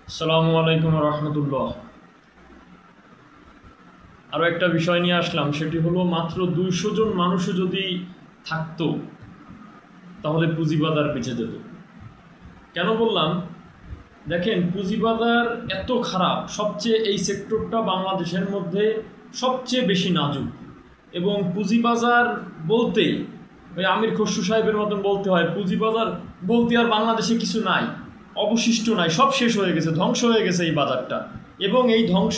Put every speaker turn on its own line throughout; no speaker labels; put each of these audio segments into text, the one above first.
আসসালামু আলাইকুম রহমতুল্লাহ। আরও একটা বিষয় নিয়ে আসলাম, সেটি হলো মাত্র 200 জন মানুষও যদি থাকতো তাহলে পুঁজিবাজার বেঁচে যেত। কেন বললাম? দেখেন, পুঁজিবাজার এত খারাপ, সবচেয়ে এই সেক্টরটা বাংলাদেশের মধ্যে সবচেয়ে বেশি নাজুক। এবং পুঁজিবাজার বলতেই ওই আমির খসরু সাহেবের মতন বলতে হয়, পুঁজিবাজার বলতে আর বাংলাদেশে কিছু নাই, অবশিষ্ট নাই, সব শেষ হয়ে গেছে, ধ্বংস হয়ে গেছে এই বাজারটা। এবং এই ধ্বংস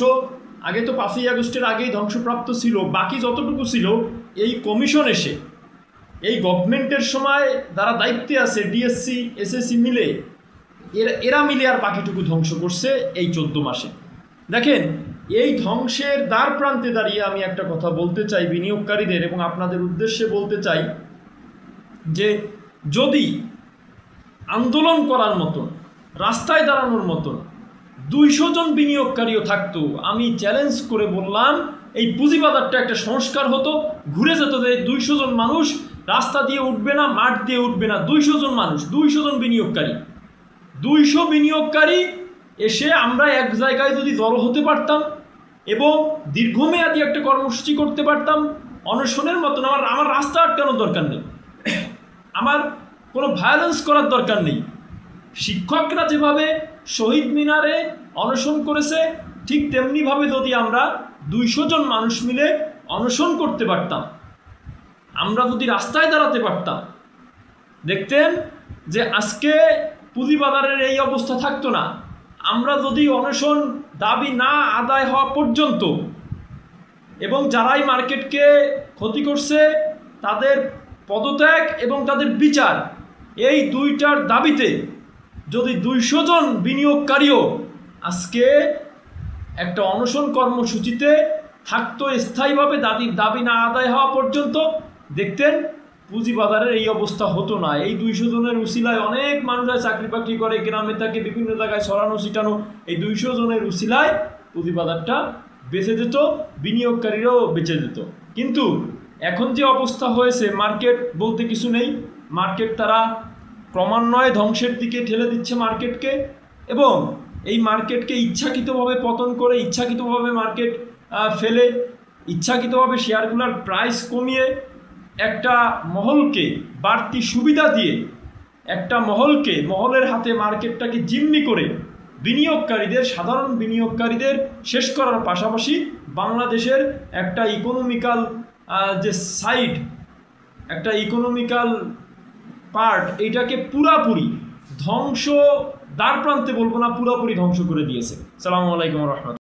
আগে তো 5ই আগস্টের আগেই ধ্বংসপ্রাপ্ত ছিল, বাকি যতটুকু ছিল এই কমিশন এসে, এই গভর্নমেন্টের সময় যারা দায়িত্বে আছে, ডিএসসি এসএসসি মিলে, এরা মিলে আর বাকিটুকু ধ্বংস করছে এই 14 মাসে। দেখেন, এই ধ্বংসের দ্বার প্রান্তে দাঁড়িয়ে আমি একটা কথা বলতে চাই বিনিয়োগকারীদের এবং আপনাদের উদ্দেশ্যে বলতে চাই যে যদি আন্দোলন করার মতো, রাস্তায় দাঁড়ানোর মতো 200 জন বিনিয়োগকারীও থাকতো, আমি চ্যালেঞ্জ করে বললাম এই পুঁজিবাজারটা একটা সংস্কার হতো, ঘুরে যেত যে 200 জন মানুষ রাস্তা দিয়ে উঠবে না, মাঠ দিয়ে উঠবে না, 200 জন মানুষ, 200 জন বিনিয়োগকারী, 200 বিনিয়োগকারী এসে আমরা এক জায়গায় যদি জড়ো হতে পারতাম এবং দীর্ঘমেয়াদী একটা কর্মসূচি করতে পারতাম, অনশনের মতন। আমার রাস্তা আটকানোর দরকার নেই, আমার কোনো ভায়োলেন্স করার দরকার নেই। শিক্ষকরা যেভাবে শহীদ মিনারে অনশন করেছে, ঠিক তেমনিভাবে যদি আমরা 200 জন মানুষ মিলে অনশন করতে পারতাম, আমরা যদি রাস্তায় দাঁড়াতে পারতাম, দেখতেন যে আজকে পুঁজিবাজারের এই অবস্থা থাকতো না। আমরা যদি অনশন দাবি না আদায় হওয়া পর্যন্ত এবং যারাই মার্কেটকে ক্ষতি করছে তাদের পদত্যাগ এবং তাদের বিচার, এই দুইটার দাবিতে যদি 200 জন বিনিয়োগকারীও আজকে একটা অনশন কর্মসূচিতে থাকতো স্থায়ীভাবে, দাবি না আদায় হওয়া পর্যন্ত, দেখতেন পুঁজিবাজারের এই অবস্থা হতো না। এই 200 জনের উসিলায় অনেক মানুষরা চাকরি বাকরি করে, গ্রামে থাকে, বিভিন্ন জায়গায় ছড়ানো ছিটানো, এই 200 জনের উসিলায় পুঁজিবাজারটা বেঁচে যেত, বিনিয়োগকারীরাও বেঁচে যেত। কিন্তু এখন যে অবস্থা হয়েছে, মার্কেট বলতে কিছু নেই, মার্কেট তারা ক্রমান্বয়ে ধ্বংসের দিকে ঠেলে দিচ্ছে মার্কেটকে, এবং এই মার্কেটকে ইচ্ছাকৃতভাবে পতন করে, ইচ্ছাকৃতভাবে মার্কেট ফেলে, ইচ্ছাকৃতভাবে শেয়ারগুলোর প্রাইস কমিয়ে একটা মহলকে বাড়তি সুবিধা দিয়ে, একটা মহলের হাতে মার্কেটটাকে জিম্মি করে বিনিয়োগকারীদের, সাধারণ বিনিয়োগকারীদের শেষ করার পাশাপাশি বাংলাদেশের একটা ইকোনমিক্যাল যে সাইড, একটা ইকোনমিক্যাল পার্ট, এইটাকে পুরাপুরি ধ্বংস, দ্বার প্রান্তে বলবো না, পুরাপুরি ধ্বংস করে দিয়েছে। আসসালামু আলাইকুম রহমতুল্লাহ।